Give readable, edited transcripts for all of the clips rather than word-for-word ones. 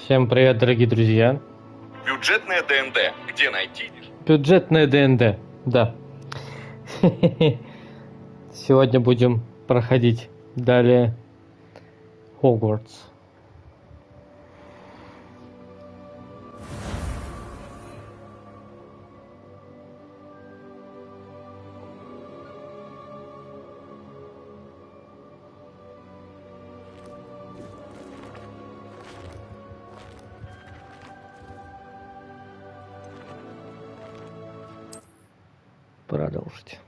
Всем привет, дорогие друзья. Бюджетное ДНД. Где найти? Бюджетное ДНД, да. Сегодня будем проходить далее Хогвартс. Продолжить.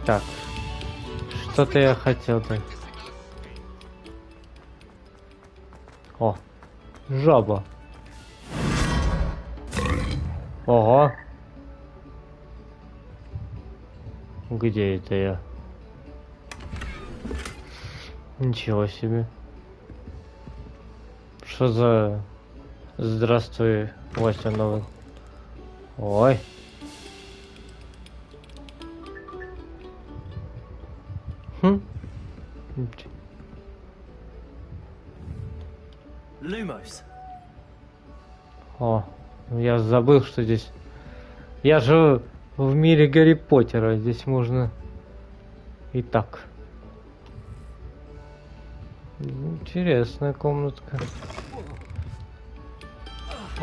Так, что-то я хотел-то. О, жаба. Ого. Где это я? Ничего себе. Что за... Здравствуй, Вася новый. Ой. Хм. Lumos. О, я забыл, что здесь... Я же в мире Гарри Поттера. Здесь можно и так. Интересная комнатка.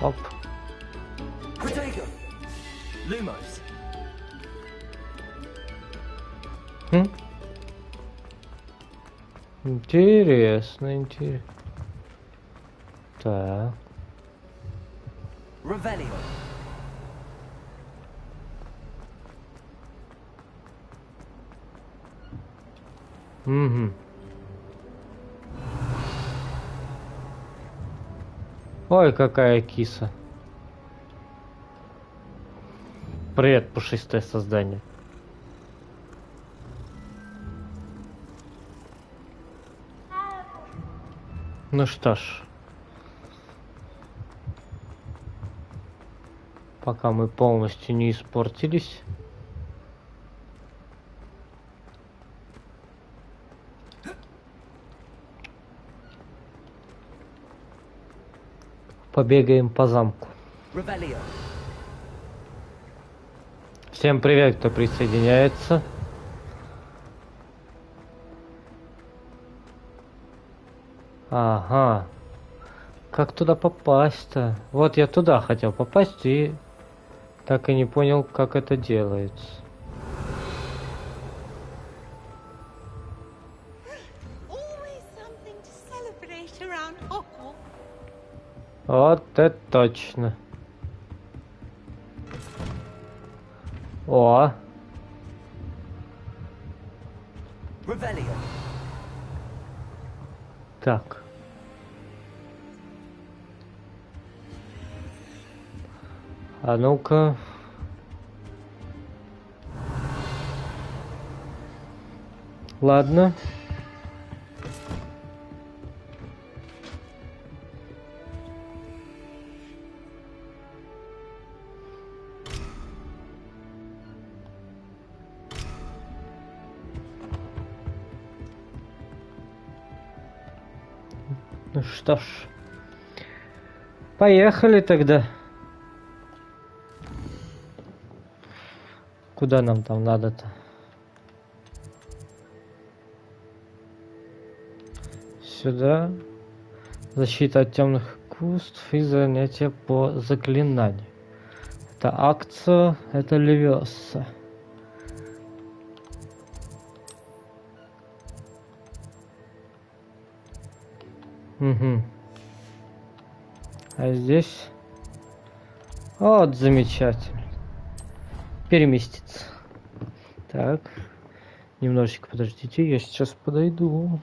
Оп. Lumos. Хм. Интересно, интересно. Так. Revelio. Угу. Ой, какая киса. Привет, пушистое создание. Ну что ж. Пока мы полностью не испортились. Побегаем по замку. Revelio. Всем привет, кто присоединяется. Ага. Как туда попасть-то? Вот я туда хотел попасть и так и не понял, как это делается. Вот это точно. О. Revelio. Так. А ну-ка. Ладно. Ну что ж. Поехали тогда. Куда нам там надо-то? Сюда. Защита от темных искусств и занятия по заклинанию. Это акция, это левиоса. Угу. А здесь... Вот, замечательно. Переместиться. Так. Немножечко подождите, я сейчас подойду.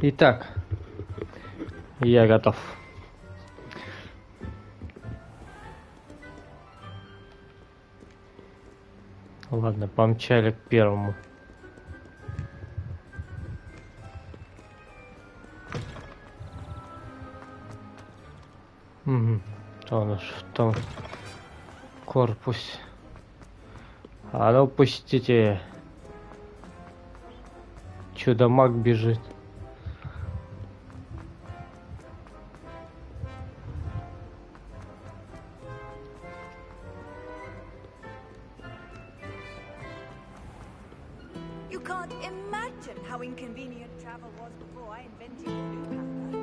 Итак, я готов. Ладно, помчали к первому. Угу. Он уж в том корпусе. А ну пустите. Чудо-маг бежит. You can't imagine how inconvenient travel was before I invented the blue panther.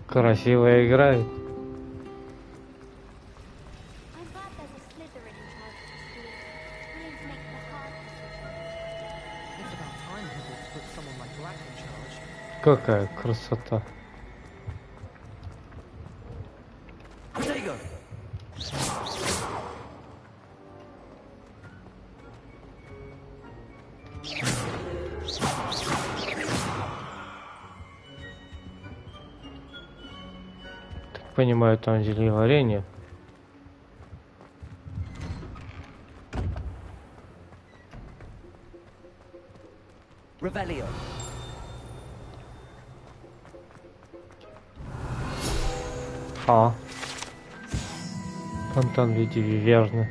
Красиво играет. I'm glad there's a Slytherin in charge of the school, willing to make the hard decisions. It's about time Hogwarts put someone like Black in charge. Какая красота. Protego! Так понимаю, там зелье варенье. Revelio. А. Фонтан в виде виверны.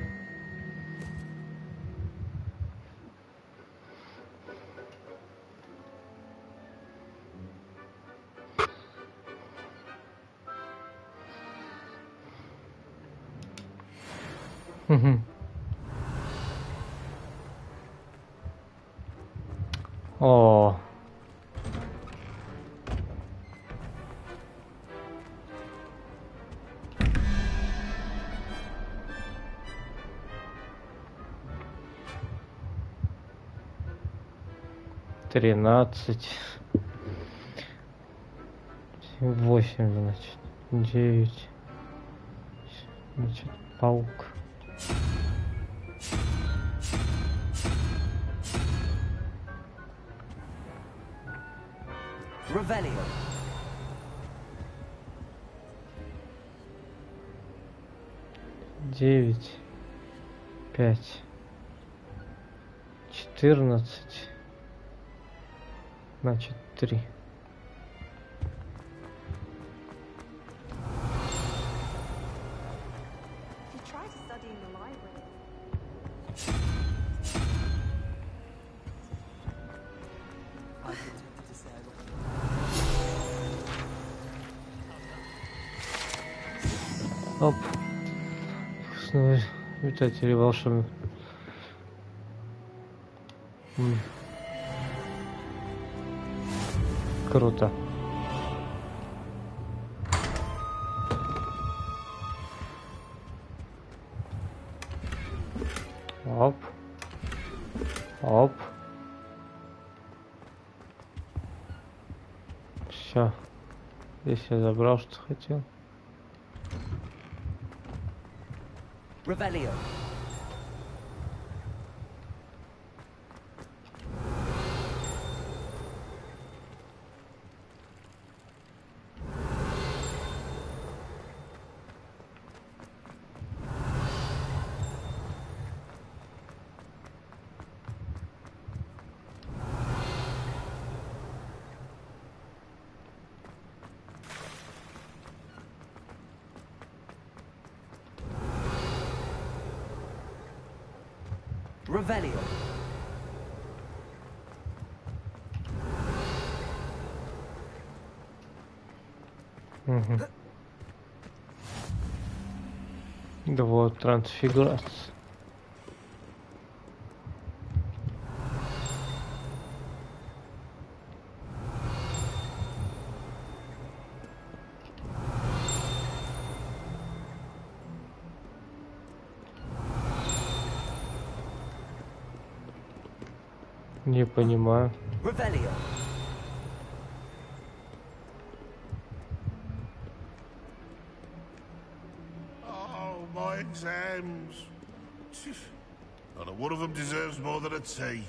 Угу. О. Тринадцать. 8, значит. 9. Значит, паук. Revelio. Девять. 5. 14. Значит, 3. He tried to study in the library. I've been tempted to say I look Оп. Снова обитатели волшебных. Круто. Оп. Оп. Все. Здесь я забрал, что хотел. Revelio. Revelio. Угу. Да вот, трансфигурация. Не понимаю. Revelio. Oh, my exams. Not a one of them deserves more than a T.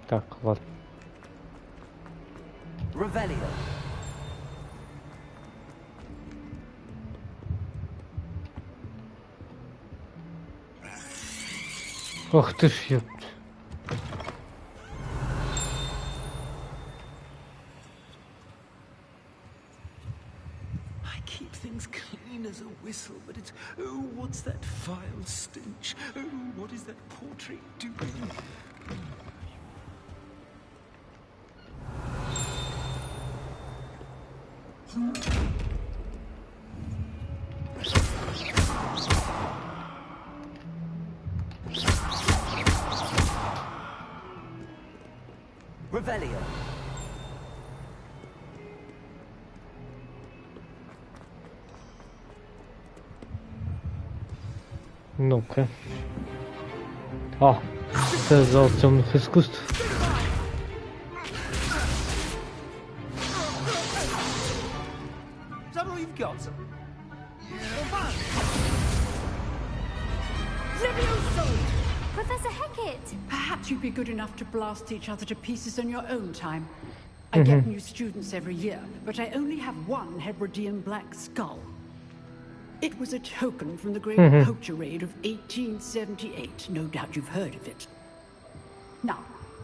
Так, ладно. Revelio. Ох ты ж, ёпт. I keep things clean as a whistle, but it's, oh, what's that vile stench? Oh, what is that portrait doing? Revelio. Ну-ка. А, это зал темных искусств. Is that all you've got? Professor Hecat! Perhaps you'd be good enough to blast each other to pieces on your own time. I get new students every year, but I only have one Hebridean black skull. It was a token from the Great Poacher Raid of 1878. No doubt you've heard of it. Now,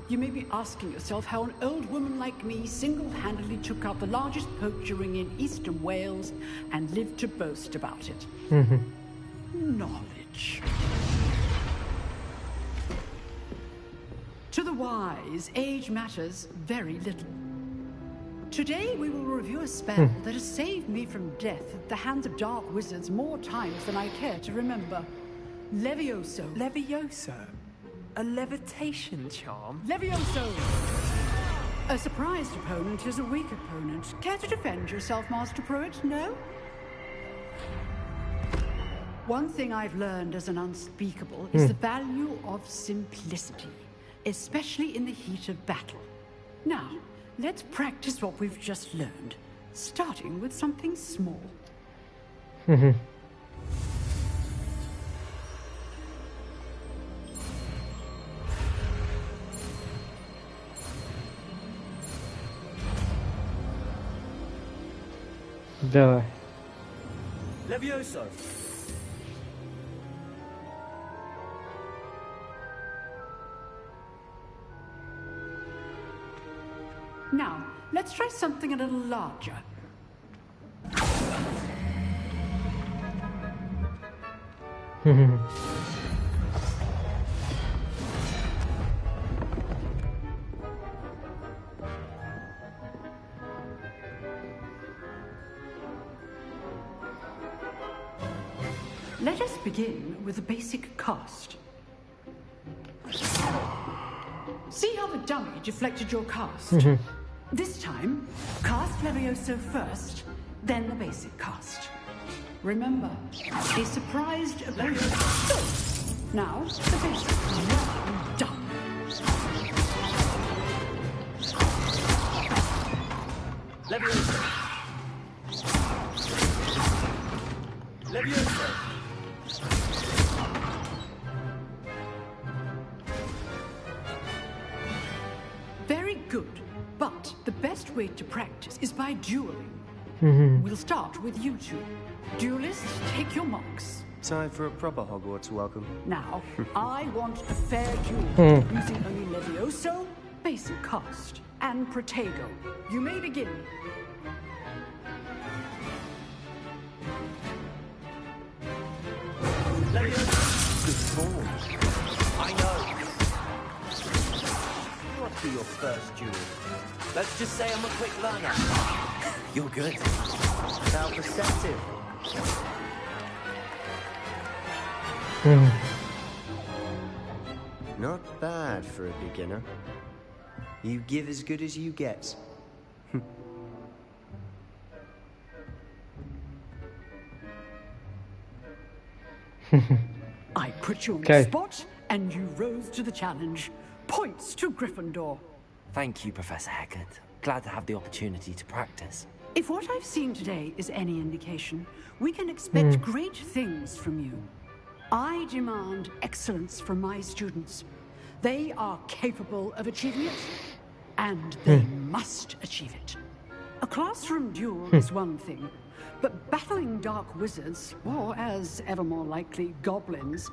you may be asking yourself how an old woman like me single-handedly took out the largest poacher ring in eastern Wales and lived to boast about it. Knowledge. To the wise, age matters very little. Today we will review a spell that has saved me from death at the hands of dark wizards more times than I care to remember. Levioso. Levioso? A levitation charm? Levioso! A surprised opponent is a weak opponent. Care to defend yourself, Master Pruitt? No? One thing I've learned as an unspeakable is the value of simplicity, especially in the heat of battle. Now, let's practice what we've just learned, starting with something small. Давай. Levioso. Now, let's try something a little larger. Let us begin with a basic cast. See how the dummy deflected your cast? This time, cast Levioso first, then the basic cast. Remember, a surprised Levioso. Now, the basic. Well done. Levioso. Levioso. Very good. But the best way to practice is by dueling. We'll start with you two. Duelists, take your marks. Time for a proper Hogwarts welcome. Now, I want a fair duel using only Levioso, basic cast, and Protego. You may begin. Good form. I know. What be your first duel? Let's just say I'm a quick learner. You're good. How perceptive. Not bad for a beginner. You give as good as you get. I put you on the spot, and you rose to the challenge. Points to Gryffindor. Thank you, Professor Hecat. Glad to have the opportunity to practice. If what I've seen today is any indication, we can expect great things from you. I demand excellence from my students. They are capable of achieving it, and they must achieve it. A classroom duel is one thing, but battling dark wizards, or as ever more likely, goblins,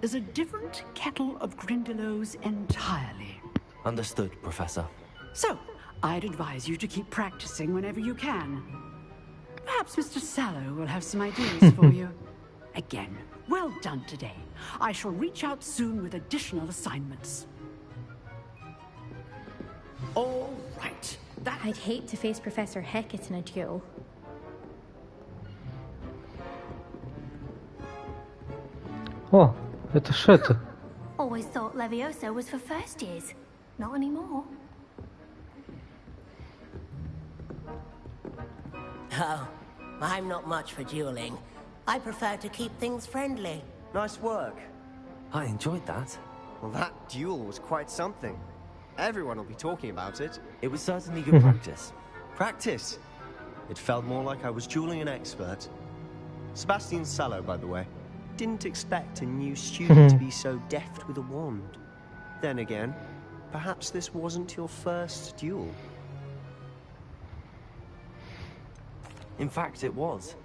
is a different kettle of grindylows entirely. Understood, Professor. So, I'd advise you to keep practicing whenever you can. Perhaps Mr. Sallow will have some ideas for you. Again, well done today. I shall reach out soon with additional assignments. All right. I'd hate to face Professor Hecat in a duel. О, это ж это. Always thought Leviosa was for first years. Not anymore. Oh, I'm not much for dueling. I prefer to keep things friendly. Nice work. I enjoyed that. Well, that duel was quite something. Everyone will be talking about it. It was certainly good practice. Practice? It felt more like I was dueling an expert. Sebastian Sallow, by the way. Didn't expect a new student to be so deft with a wand. Then again, perhaps this wasn't your first duel. In fact, it was.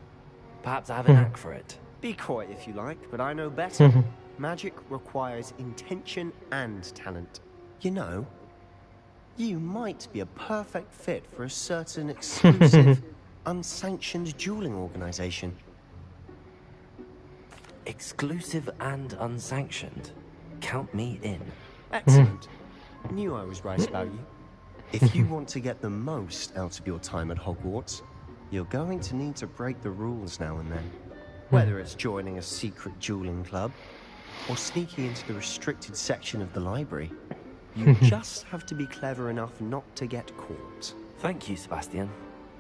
Perhaps I have a knack for it. Be coy if you like, but I know better. Magic requires intention and talent. You know, you might be a perfect fit for a certain exclusive, unsanctioned dueling organization. Exclusive and unsanctioned. Count me in. Excellent. Knew I was right about you. If you want to get the most out of your time at Hogwarts, you're going to need to break the rules now and then. Whether it's joining a secret dueling club, or sneaking into the restricted section of the library, you just have to be clever enough not to get caught. Thank you, Sebastian.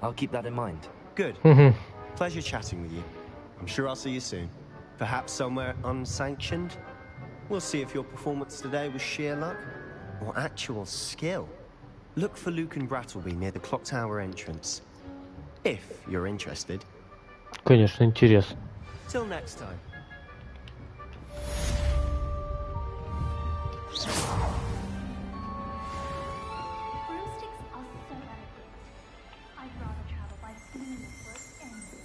I'll keep that in mind. Good. Pleasure chatting with you. I'm sure I'll see you soon. Perhaps somewhere unsanctioned? We'll see if your performance today was sheer luck or actual skill. Look for Luke and Brattleby near the clock tower entrance. If you're interested. Конечно, интересно. Till next time. Broomsticks are so elegant. I'd rather travel by steam for any.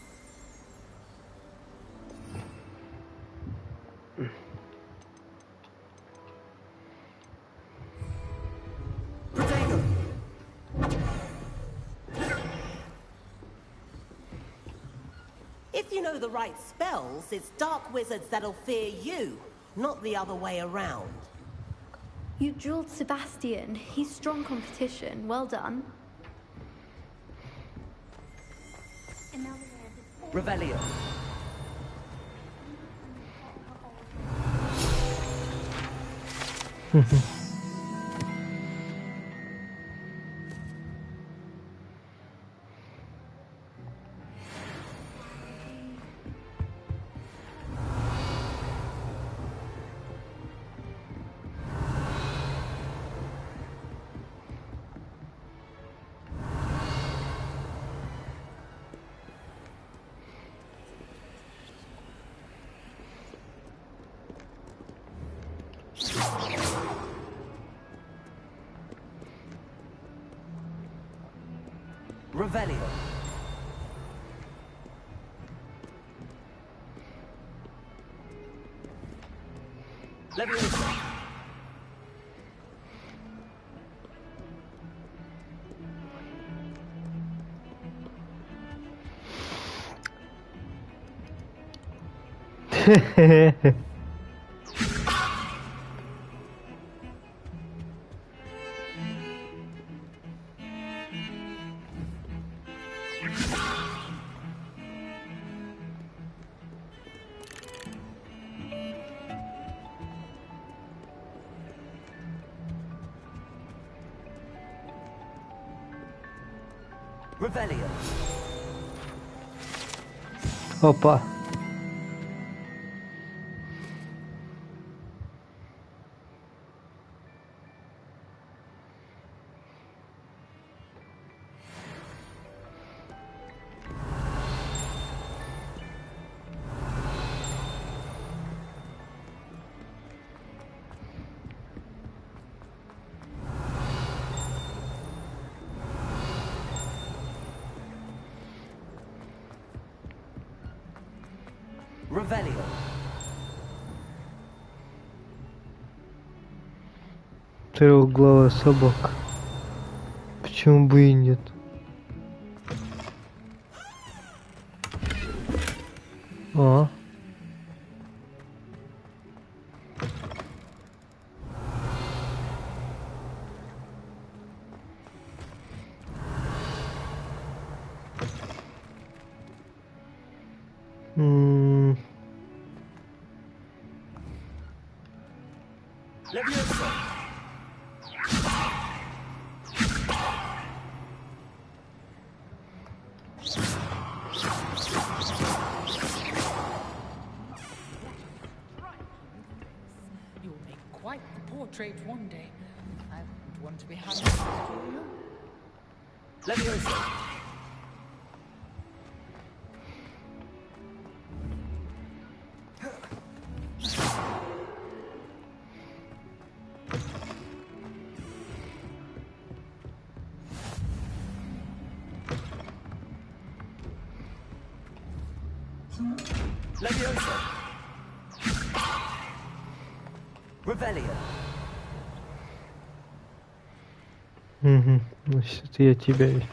If you know the right spells, it's dark wizards that'll fear you, not the other way around. You dueled Sebastian. He's strong competition. Well done. Revelio. Revelio. Leviosa. Revelio. Опа. Revelio. Трехглавая собака. Почему бы и нет? А. Levioso. You'll make quite the portrait one day. I wouldn't want to be having to you. Levioso. Levioso. Revelio. Угу. Значит, это я тебя вижу.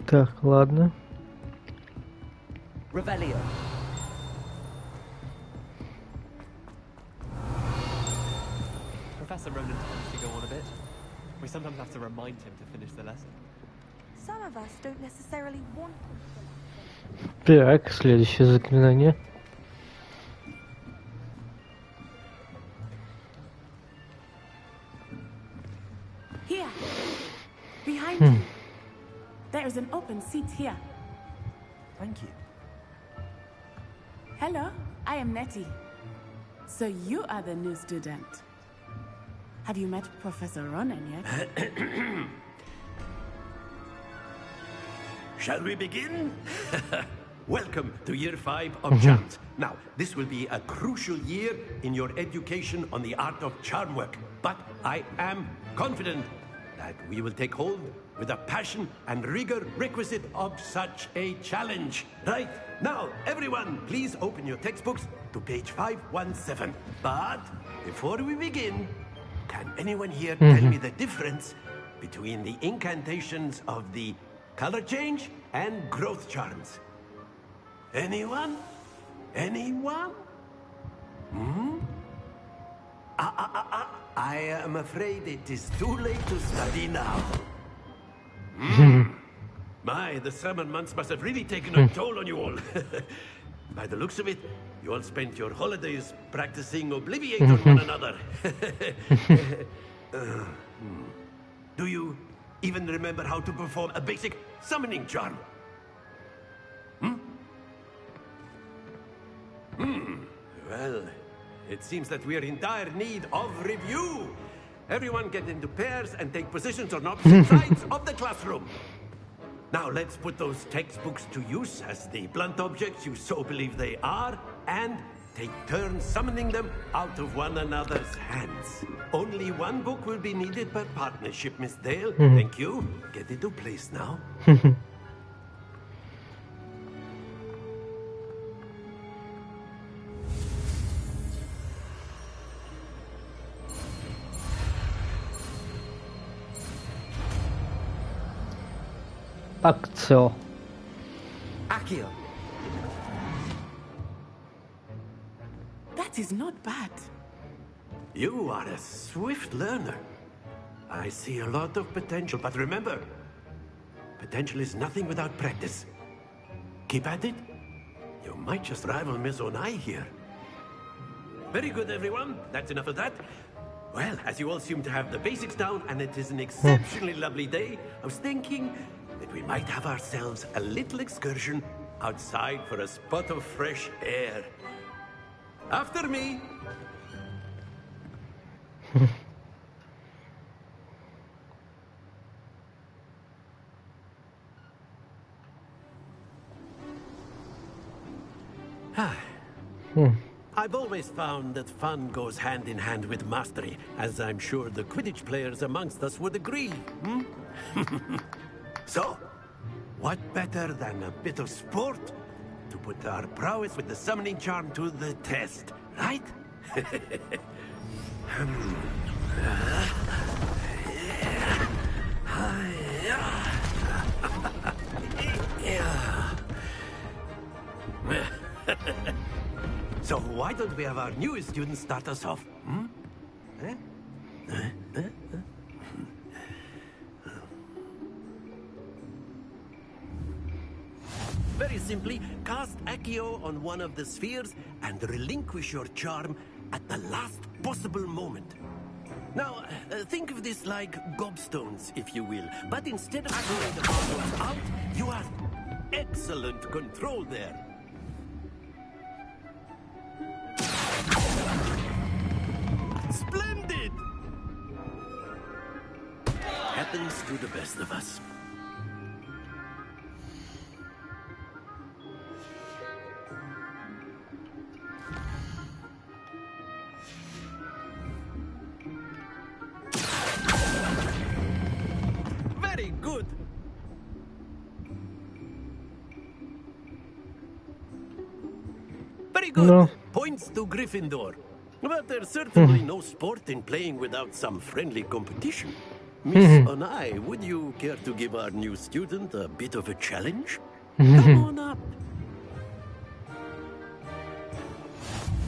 Так, ладно. Revelio. Professor Ronan tends to go on a bit. We sometimes have to remind him to finish the lesson. Some of us don't necessarily want them. Так, следующее заклинание. Here, behind you. There is an open seat here. Thank you. Hello, I am Nettie. So you are the new student. Have you met Professor Ronan yet? Shall we begin? Welcome to Year 5 of Charms. Now, this will be a crucial year in your education on the art of charm work. But I am confident that we will take hold with the passion and rigor requisite of such a challenge. Right, now, everyone, please open your textbooks to page 517. But before we begin, can anyone here tell me the difference between the incantations of the color change and growth charms? Anyone? Anyone? I am afraid it is too late to study now. My, the summer months must have really taken a toll on you all. By the looks of it, you all spent your holidays practicing Obliviate on one another. Do you even remember how to perform a basic summoning charm? Well, it seems that we are in dire need of review. Everyone get into pairs and take positions on opposite sides of the classroom. Now let's put those textbooks to use as the blunt objects you so believe they are, and take turns summoning them out of one another's hands. Only one book will be needed per partnership, Miss Dale. Thank you. Get into place now. Accio. Accio. That is not bad. You are a swift learner. I see a lot of potential, but remember, potential is nothing without practice. Keep at it. You might just rival Miss Onai here. Very good, everyone. That's enough of that. Well, as you all seem to have the basics down, and it is an exceptionally lovely day, I was thinking that we might have ourselves a little excursion outside for a spot of fresh air. After me. I've always found that fun goes hand in hand with mastery, as I'm sure the Quidditch players amongst us would agree. So, what better than a bit of sport to put our prowess with the summoning charm to the test, right? So why don't we have our newest student start us off? Very simply, cast Accio on one of the spheres and relinquish your charm at the last possible moment. Now, think of this like gobstones, if you will. But instead of throwing the bottles out, you have excellent control there. Splendid! Happens to the best of us. Very good. Very good. No. Points to Gryffindor. But there's certainly no sport in playing without some friendly competition. Miss Onai, would you care to give our new student a bit of a challenge? Come on up.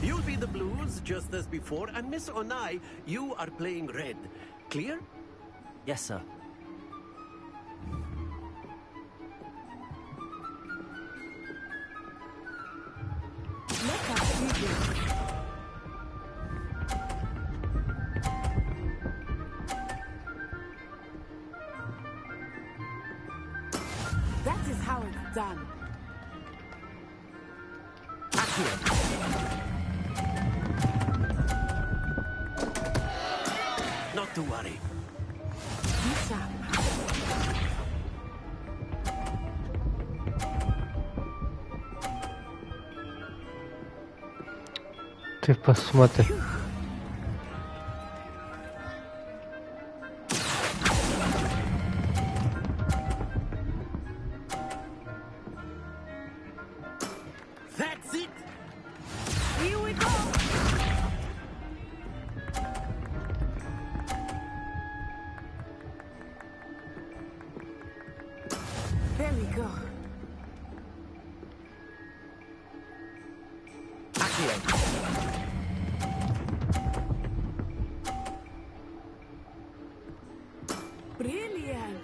You'll be the blues, just as before, and Miss Onai, you are playing red. Clear? Yes, sir. That is how it's done. Not to worry. Ты посмотри. That's it. Here we go. There we go. Brilliant.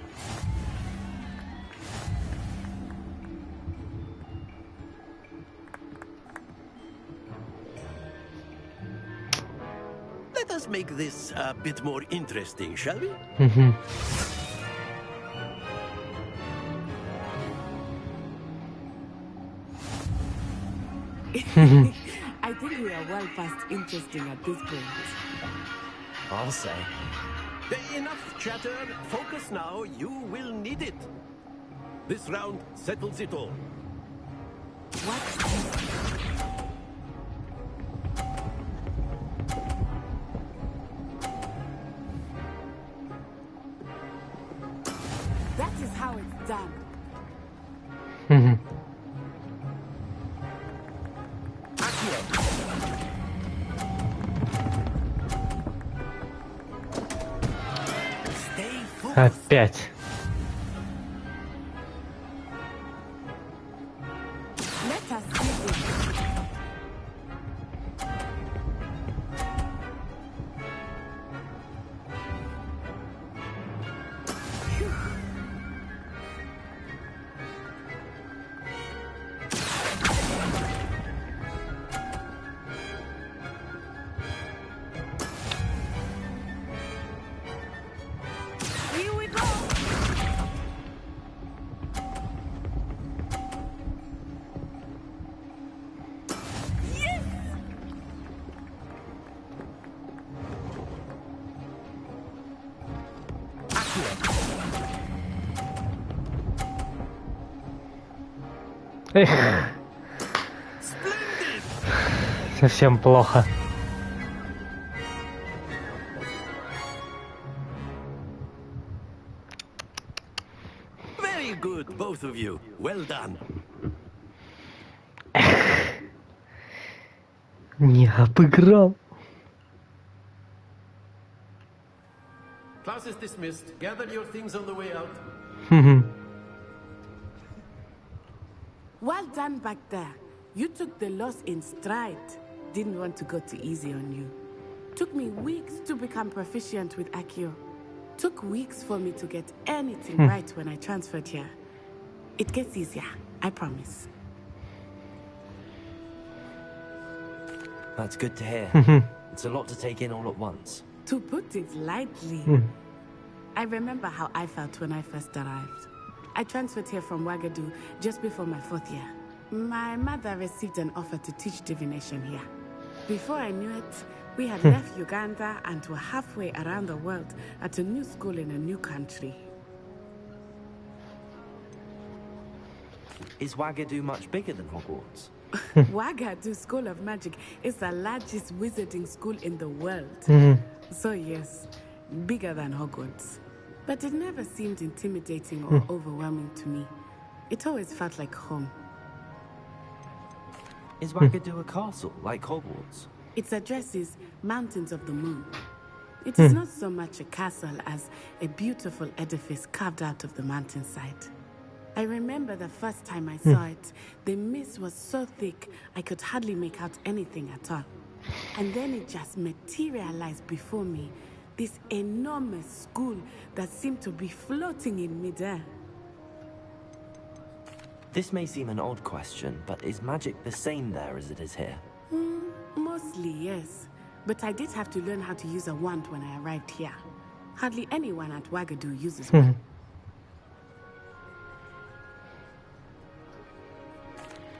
Let us make this a bit more interesting, shall we? I think we are well past interesting at this point. I'll say. Enough chatter. Focus now. You will need it. This round settles it all. That is how it's done. Опять. Let us see this. Here we go. Эх. Совсем плохо. Very good, both of you. Well done. Не обыграл. Class is dismissed. Gather your things on the way out. Well done back there. You took the loss in stride. Didn't want to go too easy on you. Took me weeks to become proficient with Accio. Took weeks for me to get anything right when I transferred here. It gets easier, I promise. That's good to hear. It's a lot to take in all at once. To put it lightly, I remember how I felt when I first arrived. I transferred here from Ouagadougou just before my 4th year. My mother received an offer to teach divination here. Before I knew it, we had left Uganda and were halfway around the world at a new school in a new country. Is Ouagadougou much bigger than Hogwarts? Ouagadougou School of Magic is the largest wizarding school in the world. So yes, bigger than Hogwarts. But it never seemed intimidating or overwhelming to me. It always felt like home. Is Ouagadougou a castle, like Hogwarts? Its address is Mountains of the Moon. It is not so much a castle as a beautiful edifice carved out of the mountainside. I remember the first time I saw it, the mist was so thick I could hardly make out anything at all. And then it just materialized before me, this enormous school that seemed to be floating in midair. This may seem an odd question, but is magic the same there as it is here? Mostly, yes. But I did have to learn how to use a wand when I arrived here. Hardly anyone at Ouagadougou uses one.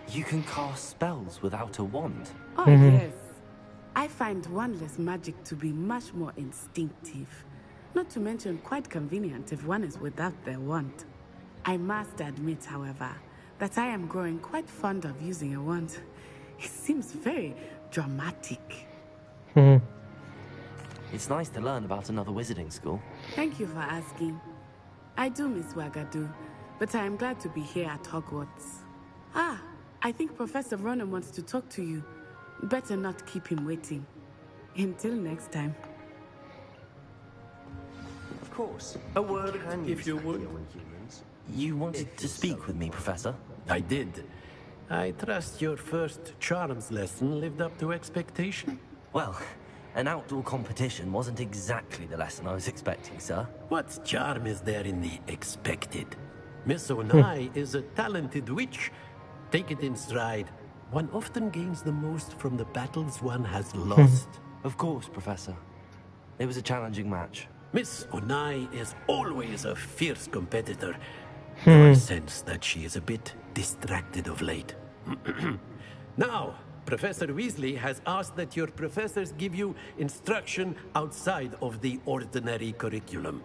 You can cast spells without a wand? Oh, yes. I find wandless magic to be much more instinctive. Not to mention quite convenient if one is without their wand. I must admit, however, that I am growing quite fond of using a wand. It seems very dramatic. It's nice to learn about another wizarding school. Thank you for asking. I do miss Ouagadougou, but I am glad to be here at Hogwarts. Ah, I think Professor Ronan wants to talk to you. Better not keep him waiting. Until next time. Of course. A word, if you would. You wanted to speak with me, Professor? I did. I trust your first charms lesson lived up to expectation? Well, an outdoor competition wasn't exactly the lesson I was expecting, sir. What charm is there in the expected? Miss Onai is a talented witch. Take it in stride. One often gains the most from the battles one has lost. Of course, Professor. It was a challenging match. Miss Onai is always a fierce competitor. Though I sense that she is a bit distracted of late. Now, Professor Weasley has asked that your professors give you instruction outside of the ordinary curriculum.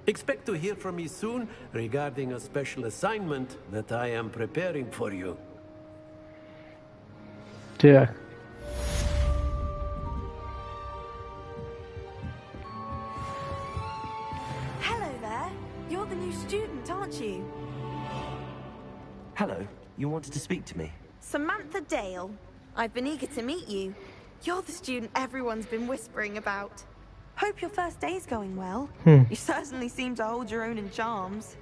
Expect to hear from me soon regarding a special assignment that I am preparing for you. Так. Hello there. You're the new student, aren't you? Hello. You wanted to speak to me? Samantha Dale. I've been eager to meet you. You're the student everyone's been whispering about. Hope your first day's going well. You certainly seem to hold your own in charms.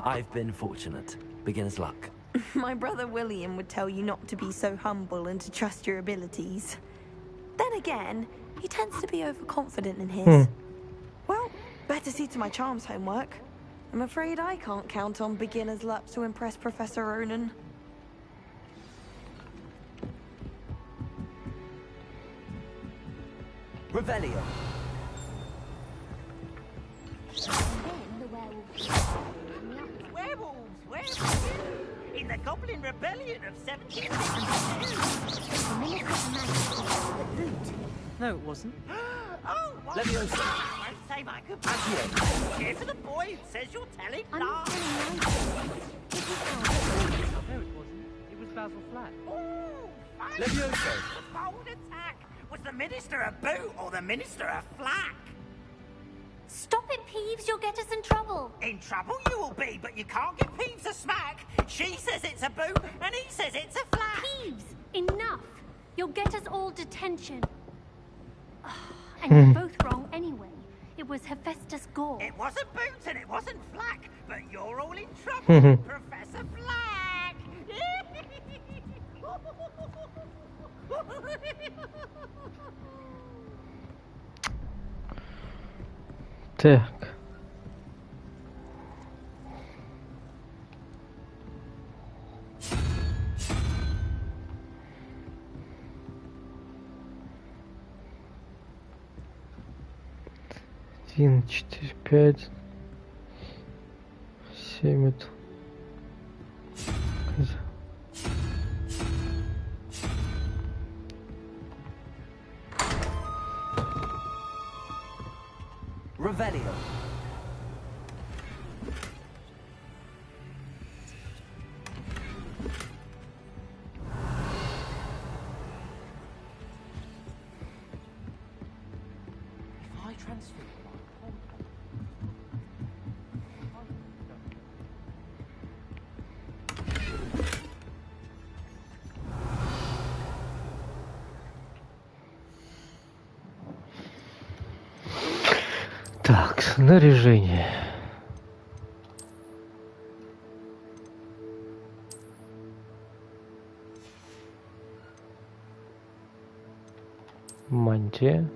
I've been fortunate. Beginner's luck. My brother William would tell you not to be so humble and to trust your abilities. Then again, he tends to be overconfident in his. Well, better see to my charms homework. I'm afraid I can't count on beginner's luck to impress Professor Ronan. Revelio. Werewolves! In the Goblin Rebellion of 1766. No, it wasn't. Oh, what? Leviosa. I say my goodbye. Here for the boy who says you're telling lies. No, it wasn't. It was Basil flat. Levioso. Bold attack. Was the minister a boot or the minister a flack? Stop it, Peeves. You'll get us in trouble. In trouble you will be, but you can't give Peeves a smack. She says it's a boot, and he says it's a flack. Peeves, enough. You'll get us all detention. And you're both wrong anyway. It was Hephaestus Gore. It wasn't boots and it wasn't flack, but you're all in trouble, Professor Black. Так. Один, 4, 5, 7 это. Revelio. If I transfer Так, снаряжение. Мантия.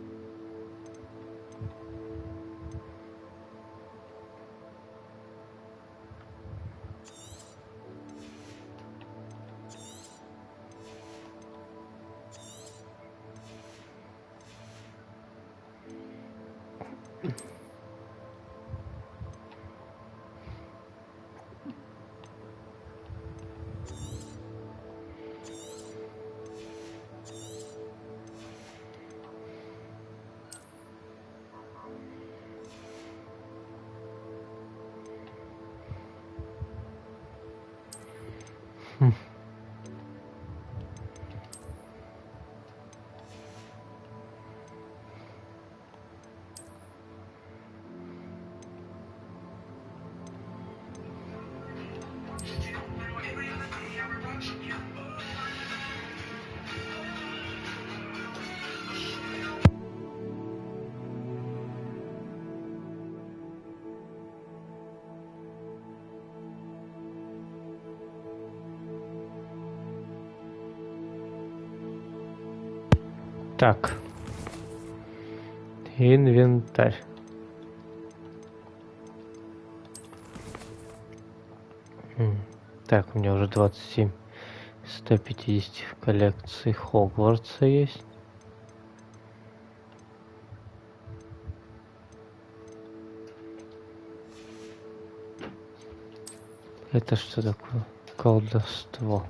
Так. Инвентарь. Так, у меня уже 27 150 в коллекции Хогвартса есть. Это что такое? Колдовство.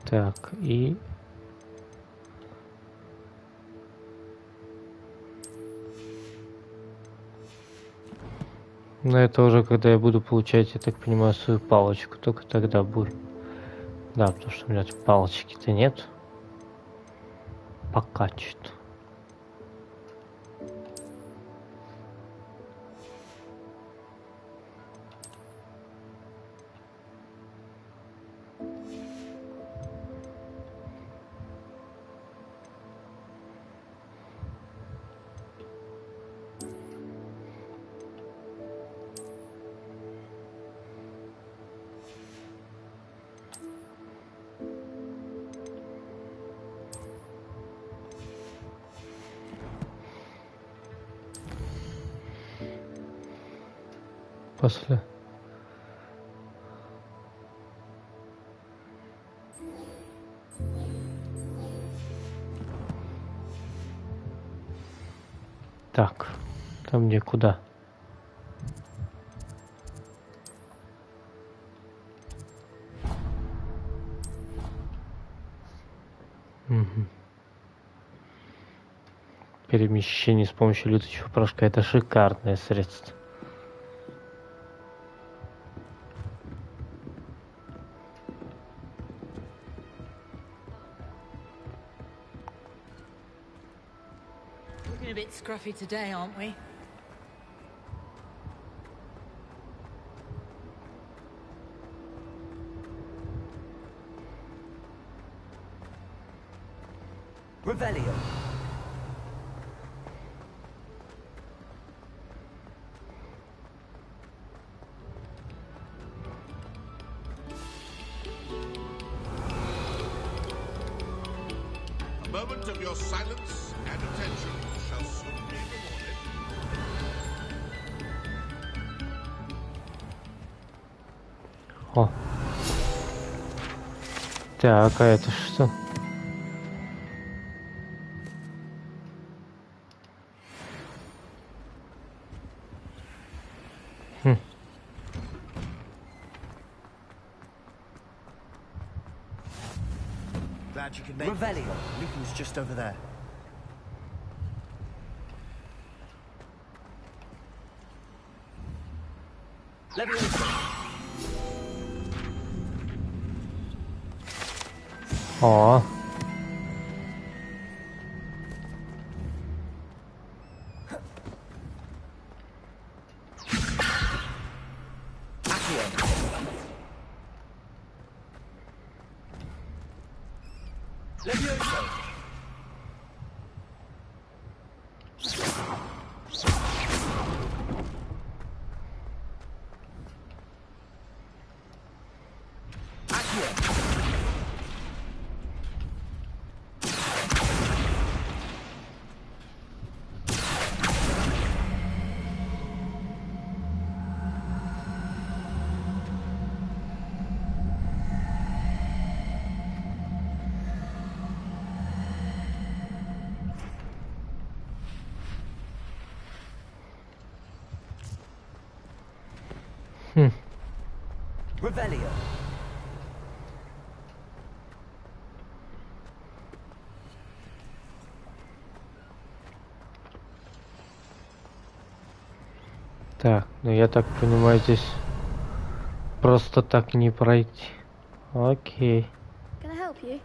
Так, и... Но это уже когда я буду получать, я так понимаю, свою палочку. Только тогда будет. Да, потому что у меня палочки-то нет. Пока что-то. После. Так, там мне куда? Угу. перемещение с помощью летучего порошка. Это шикарное средство. Looking a bit scruffy today, aren't we? Revelio. A moment of your silence and attention shall soon be rewarded. О. Так, а это что? Glad you could make Revelio. Lucan's just over there. О. Revelio. Так, ну я так понимаю, здесь просто так не пройти. Окей. Can I help you?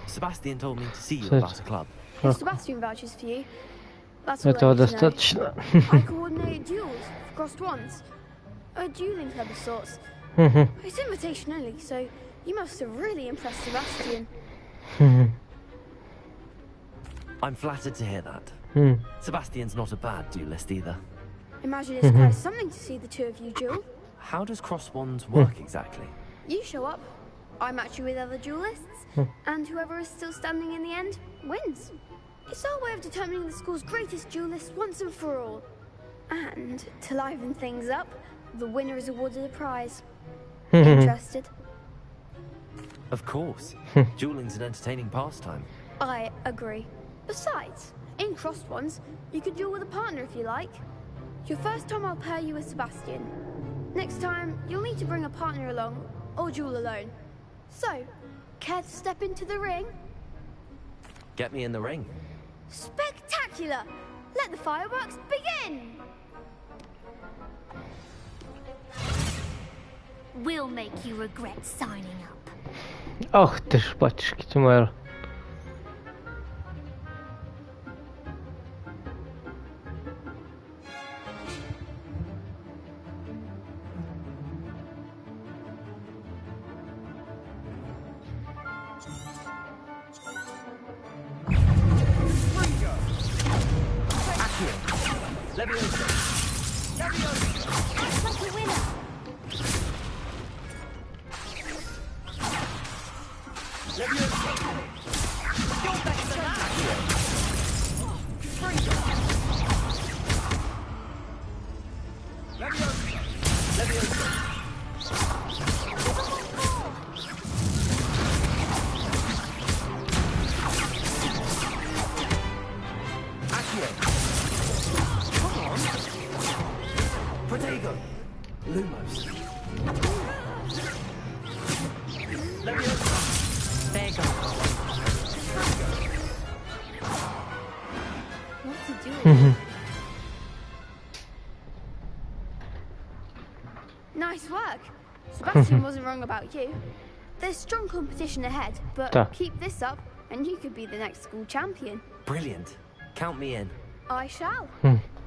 Sebastian told me to see you about a club. If Sebastian vouches for you, that's all I Этого need to know. достаточно. I coordinate duels for crossed ones. A dueling club of sorts. It's invitation only, so you must have really impressed Sebastian. I'm flattered to hear that. Sebastian's not a bad duelist either. Imagine it's quite something to see the two of you duel. How does cross wands work exactly? You show up, I match you with other duelists, and whoever is still standing in the end wins. It's our way of determining the school's greatest duelist once and for all. And to liven things up, the winner is awarded a prize. Interested? Of course. Dueling's an entertaining pastime. I agree. Besides, in crossed ones, you could duel with a partner if you like. Your first time I'll pair you with Sebastian. Next time, you'll need to bring a partner along, or duel alone. So, care to step into the ring? Get me in the ring. Spectacular! Let the fireworks begin! We'll make you regret signing up. Ах ты ж, батюшки ты мои. Luma. Nice work. Sebastian wasn't wrong about you. There's strong competition ahead, but Tak. keep this up and you could be the next school champion. Brilliant. Count me in. I shall.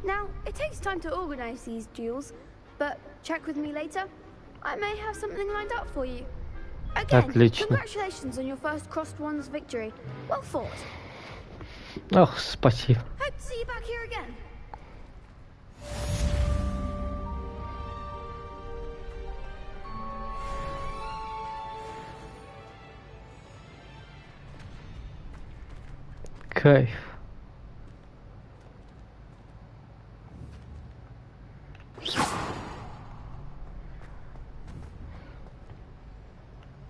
Now, it takes time to organize these duels, but check with me later. I may have something lined up for you. Again, Отлично. congratulations on your first crossed ones victory. Well fought. Ох, спасибо. Hope to see you back here again. Кайф.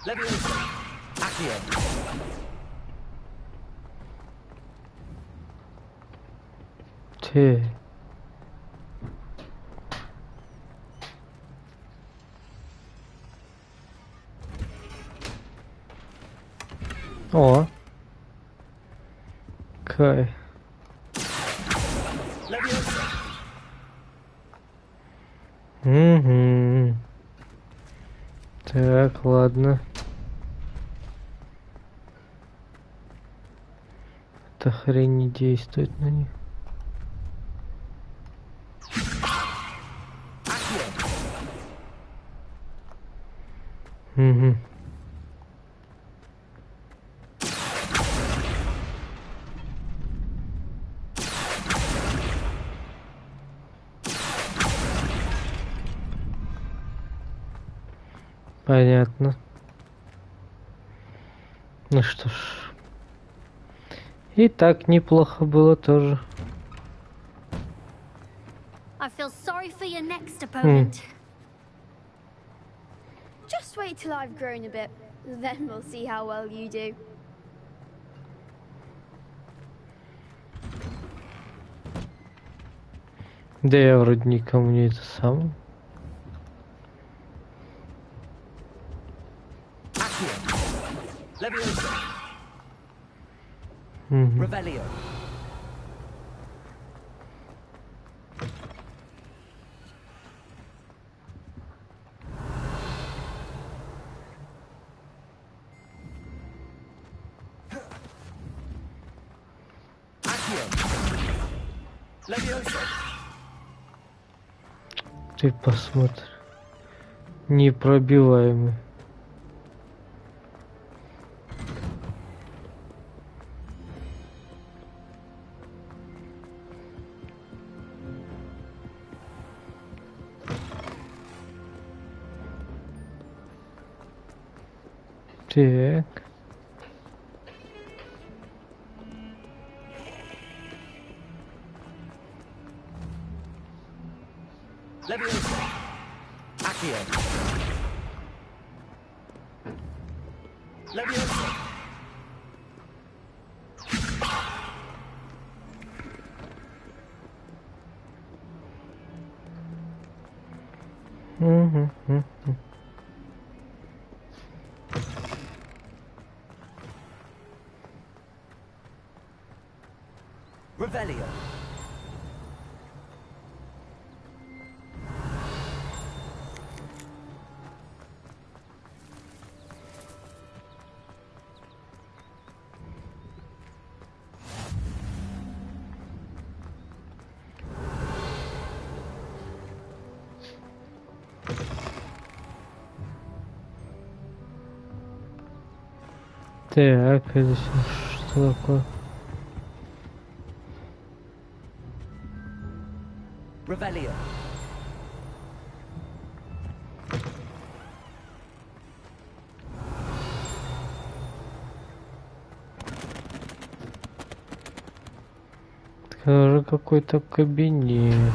Leviosa. Accio. Те. О. Кайф. Leviosa. Угу. Так, ладно. Эта хрень не действует на них. Угу. Понятно. Ну что ж. И так неплохо было тоже. I feel sorry for your next opponent. Just wait till I've grown a bit, then we'll see how well you do. Да я вроде никому не это самое. Leviosa. Revelio. Leviosa. Ты посмотри. Непробиваемый. Так. Leviosa. Accio. Leviosa. Revelio. Так, это что такое? Revelio. Скажи, какой-то кабинет.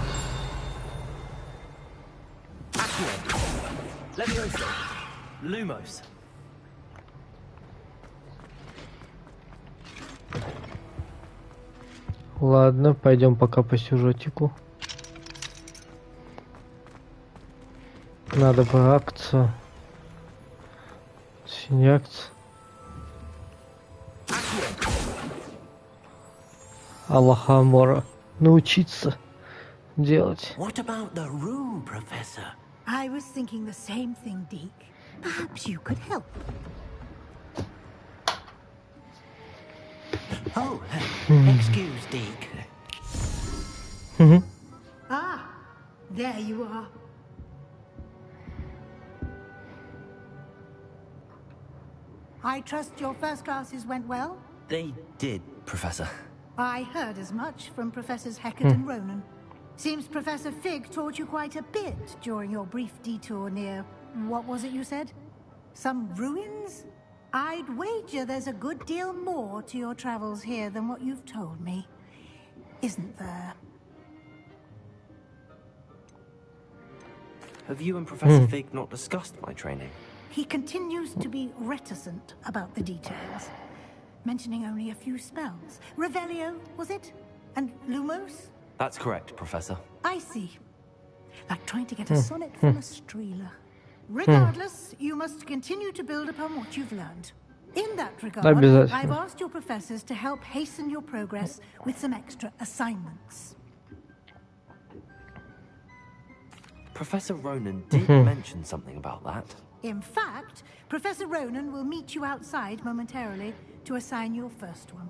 Leviosa. Lumos. Ладно, пойдем пока по сюжетику. Надо бы акцию. Синякция. Аллахамора. научиться делать. What about the room, Professor? I was thinking the same thing, Deke. Perhaps you could help. Oh, excuse, Deke. Ah, there you are. I trust your first classes went well? They did, Professor. I heard as much from Professors Heckert and Ronan. Seems Professor Fig taught you quite a bit during your brief detour near... what was it you said? Some ruins? I'd wager there's a good deal more to your travels here than what you've told me. Isn't there? Have you and Professor Fig not discussed my training? He continues to be reticent about the details, mentioning only a few spells. Revelio, was it? And Lumos? That's correct, Professor. I see. Like trying to get a sonnet from a streeler. Regardless, you must continue to build upon what you've learned. In that regard, I've asked your professors to help hasten your progress with some extra assignments. Professor Ronan did mention something about that. In fact, Professor Ronan will meet you outside momentarily to assign your first one.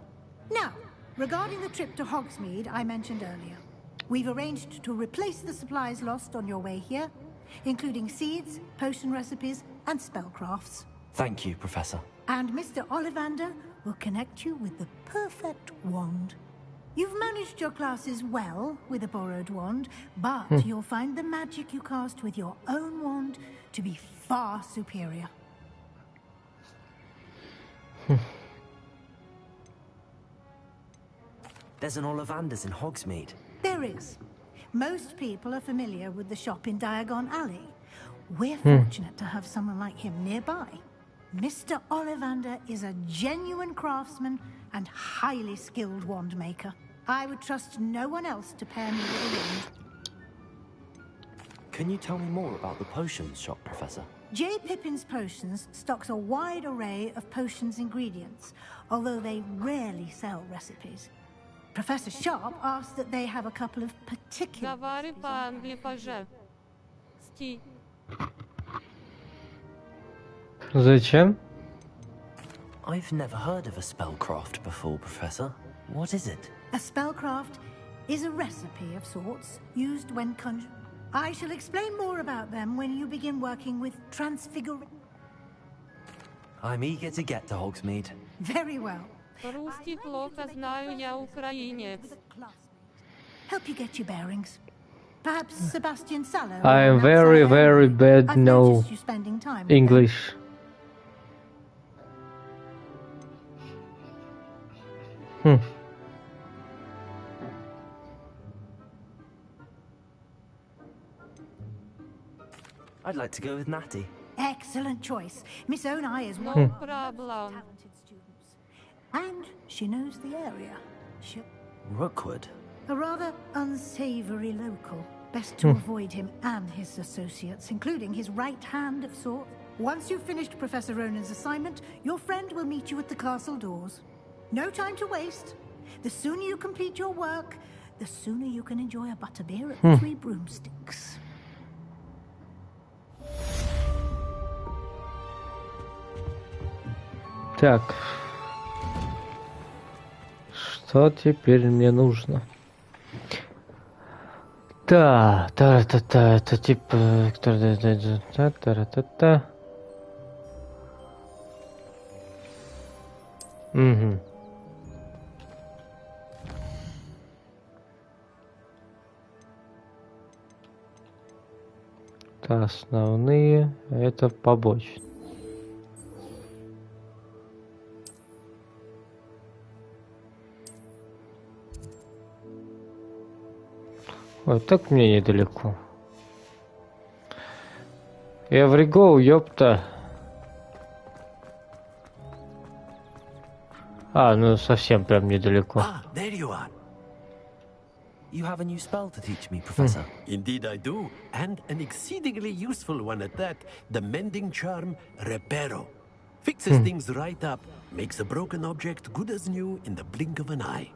Now, regarding the trip to Hogsmeade I mentioned earlier, we've arranged to replace the supplies lost on your way here, including seeds, potion recipes, and spellcrafts. Thank you, Professor. And Mr. Ollivander will connect you with the perfect wand. You've managed your classes well with a borrowed wand, but you'll find the magic you cast with your own wand to be far superior. There's an Ollivander's in Hogsmeade. There is. Most people are familiar with the shop in Diagon Alley. We're fortunate to have someone like him nearby. Mr. Ollivander is a genuine craftsman and highly skilled wand maker. I would trust no one else to pair me with a wand. Can you tell me more about the potions shop, Professor? J. Pippin's Potions stocks a wide array of potions ingredients, although they rarely sell recipes. Professor Sharp asked that they have a couple of particular... Зачем? I've never heard of a spellcraft before, Professor. What is it? A spellcraft is a recipe of sorts used when conjuring. I shall explain more about them when you begin working with transfiguration. I'm eager to get to Hogsmeade. Very well. Русский плохо знаю, я украинец. Help you get your bearings. Perhaps Sebastian Sallow. I am very, very bad no English. I'd like to go with Natty. Excellent choice. Miss Onai is one No of our problem. talented students. And she knows the area. Rookwood? A rather unsavory local. Best to avoid him and his associates, including his right hand of sorts. Once you've finished Professor Ronan's assignment, your friend will meet you at the castle doors. No time to waste. The sooner you complete your work, the sooner you can enjoy a butterbeer at the Three Broomsticks. Так. Что теперь мне нужно? Та-та-та-та, это типа... Та-та-та-та. Угу. Это основные, это побочные. Ой, так мне недалеко. Every go, ёпта. А, ну совсем прям недалеко. Ah, there you are. You have a new spell to teach me, Professor. Indeed I do, and an exceedingly useful one at that. The mending charm, Reparo. Fixes things right up, makes a broken object good as new in the blink of an eye.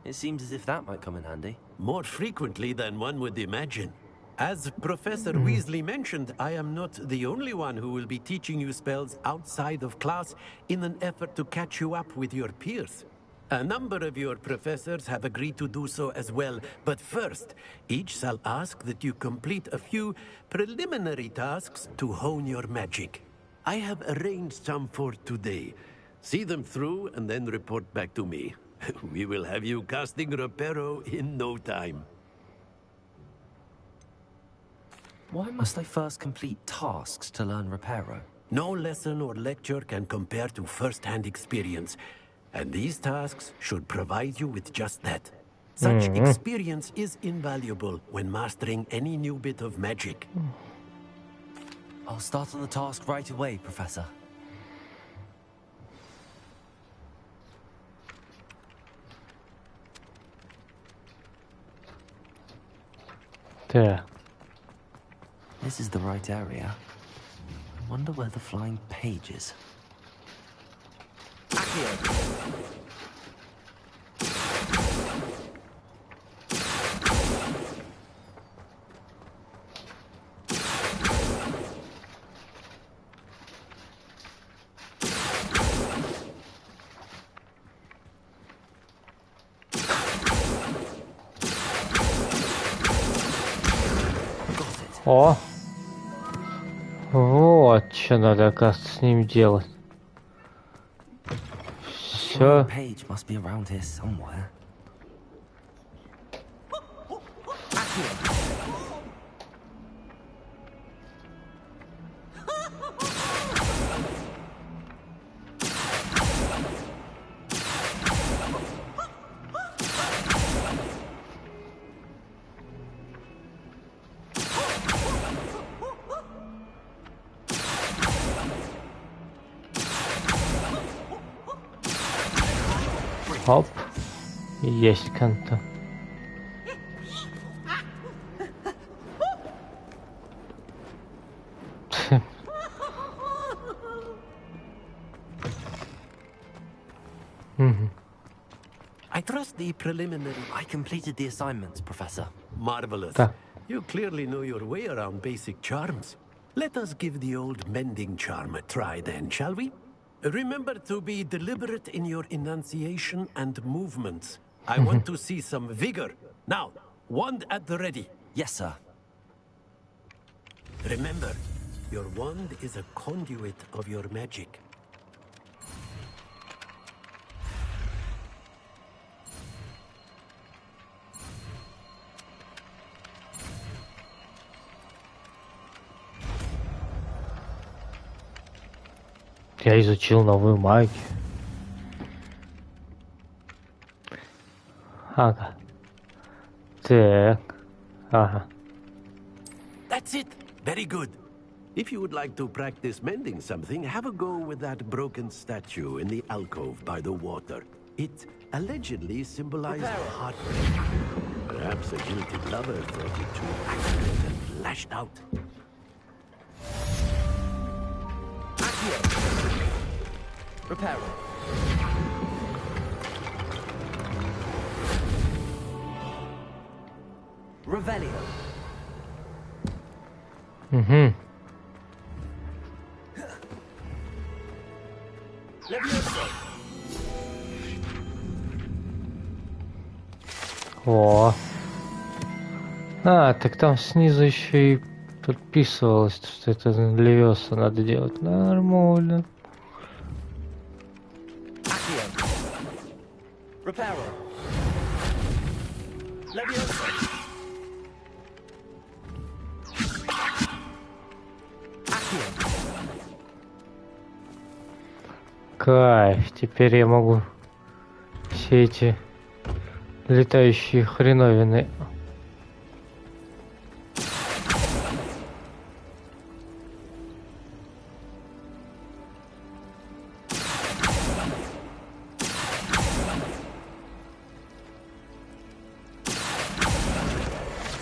It seems as if that might come in handy. More frequently than one would imagine. As Professor Weasley mentioned, I am not the only one who will be teaching you spells outside of class in an effort to catch you up with your peers. A number of your professors have agreed to do so as well, but first, each shall ask that you complete a few preliminary tasks to hone your magic. I have arranged some for today. See them through and then report back to me. We will have you casting Reparo in no time. Why must I first complete tasks to learn Reparo? No lesson or lecture can compare to first-hand experience, and these tasks should provide you with just that. Such experience is invaluable when mastering any new bit of magic. I'll start on the task right away, Professor. There. This is the right area. I wonder where the flying page is. О! Вот что надо, оказывается, с ним делать. Все. Page must be around here somewhere. Оп. Есть контакт. I trust the preliminary... I completed the assignments, Professor. Marvelous. You clearly know your way around basic charms. Let us give the old mending charm a try then, shall we? Remember to be deliberate in your enunciation and movements. I want to see some vigor. Now, wand at the ready. Yes, sir. Remember, your wand is a conduit of your magic. Я изучил новую магию. Ага. Так. Ага. That's it. Very good. If you would like to practice mending something, have a go with that broken statue in the alcove by the water. It allegedly symbolized heartbreak. Perhaps a guilty lover thought it too accurate and lashed out. Repair. Revelio. Угу. О. А, так там снизу еще и подписывалось, что это Левиоса надо делать. Нормально. Reparo. Leviosa. Кайф, теперь я могу все эти летающие хреновины.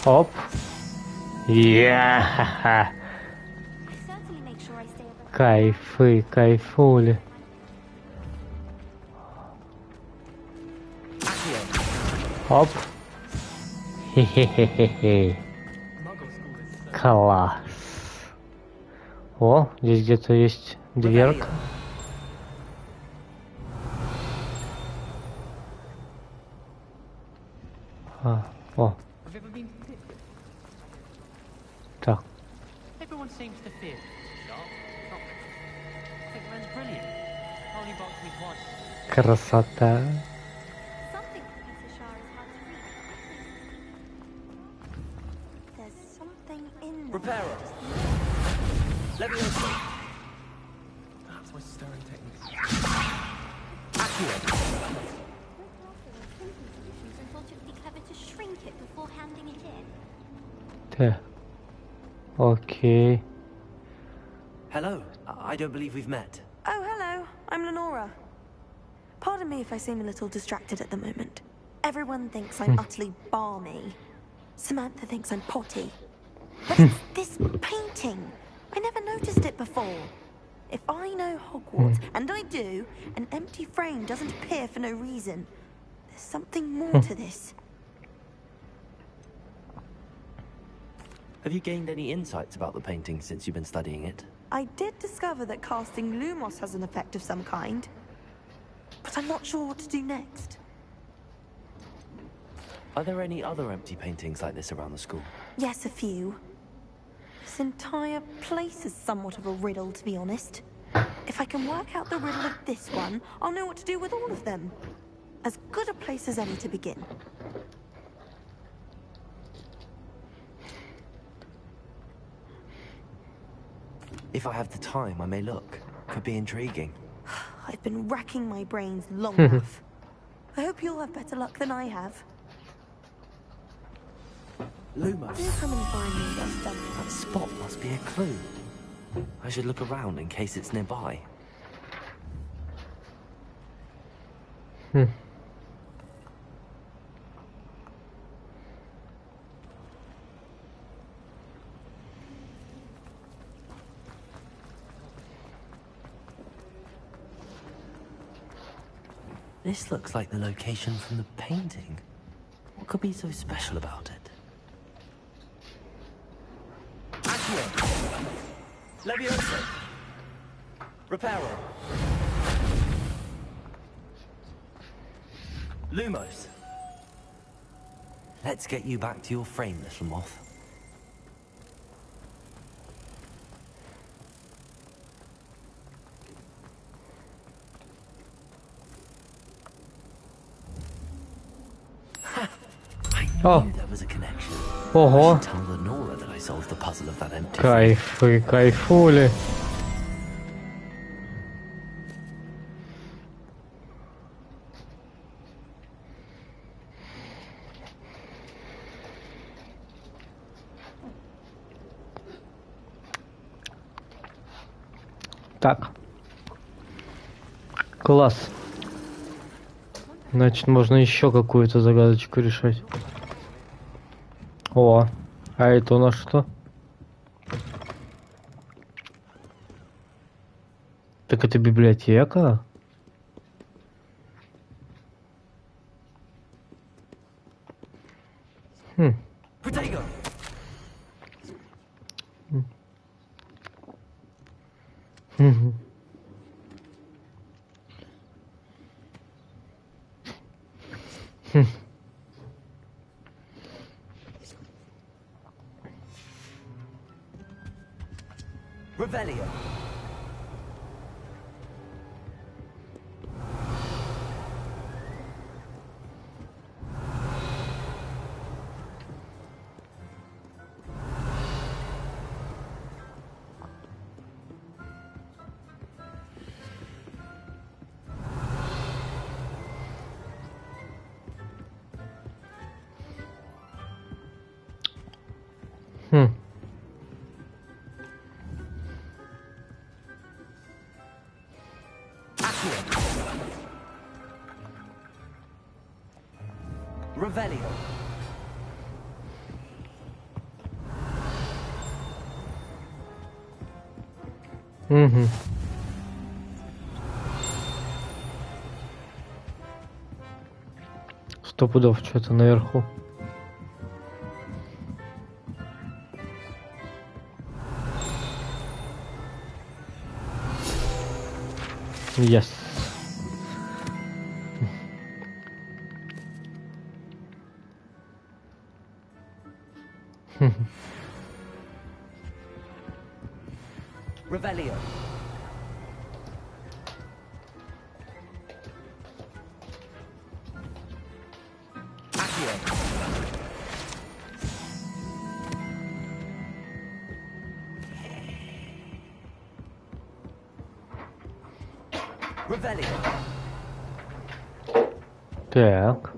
Оп. Я-ха-ха. Кайфы, кайфули. Оп. Хе-хе-хе-хе-хе. Класс. О, здесь где-то есть дверка. О. Так. Everyone seems to fear it. Not really. I think Ren's brilliant. Only boxed me twice. Красота. There's something in there. Reparo. Leviosa. That's my stirring technique. Accio. And thought it would be clever to shrink it before handing it in. Так. Окей. Hello. I don't believe we've met. Oh, hello. I'm Lenora. Pardon me if I seem a little distracted at the moment. Everyone thinks I'm utterly balmy. Samantha thinks I'm potty. But it's this painting. I never noticed it before. If I know Hogwarts, and I do, an empty frame doesn't appear for no reason. There's something more to this. Have you gained any insights about the painting since you've been studying it? I did discover that casting Lumos has an effect of some kind. But I'm not sure what to do next. Are there any other empty paintings like this around the school? Yes, a few. This entire place is somewhat of a riddle, to be honest. If I can work out the riddle of this one, I'll know what to do with all of them. As good a place as any to begin. If I have the time, I may look. Could be intriguing. I've been racking my brains long enough. I hope you'll have better luck than I have. Lumos. Do come and find me when it's done. That spot must be a clue. I should look around in case it's nearby. This looks like the location from the painting. What could be so special about it? Accio. Leviosa. Reparo. Lumos. Let's get you back to your frame, little moth. О. There was a connection. Ого. I should tell Lenora that I solved the puzzle of that empty Кайфы, кайфули. Так. Класс. Значит, можно еще какую-то загадочку решать. О, а это у нас что? Так это библиотека? Protego. Revelio. Revelio. Угу. Сто пудов что-то наверху. Yes. Revelio. Accio. Revelio. Так.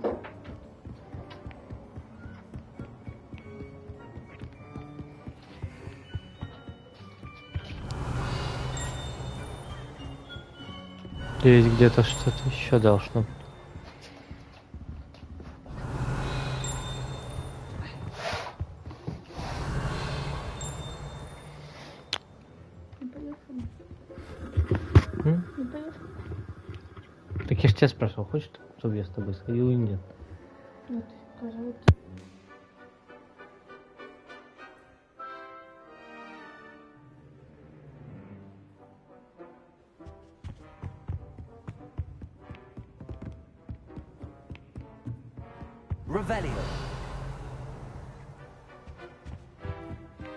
Здесь где-то что-то еще должно. Так я ж тебя спрашивал, хочешь, чтобы я с тобой сходил или нет? Нет, пожалуйста. Revelio.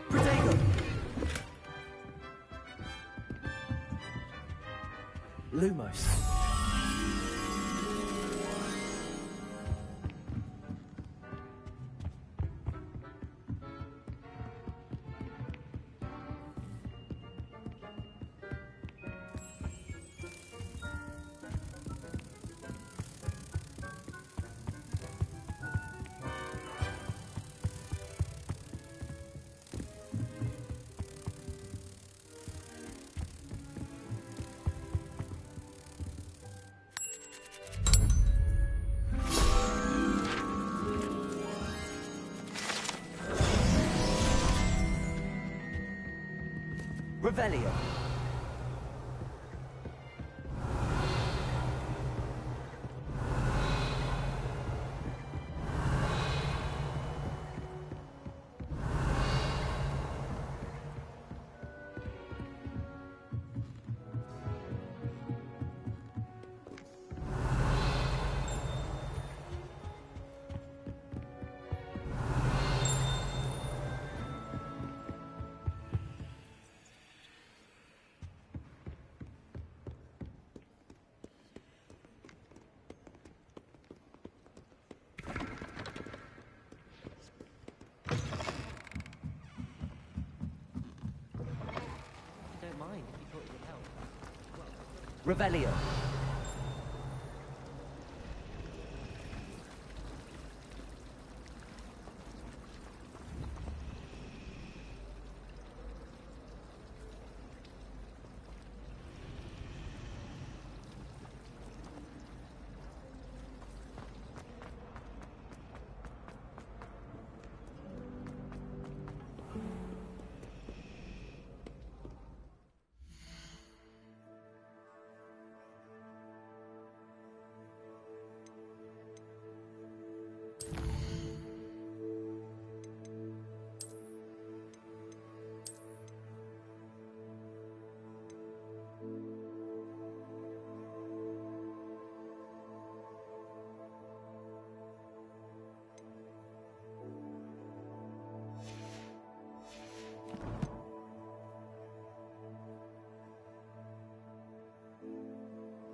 Protego. Lumos. Revelio. Revelio.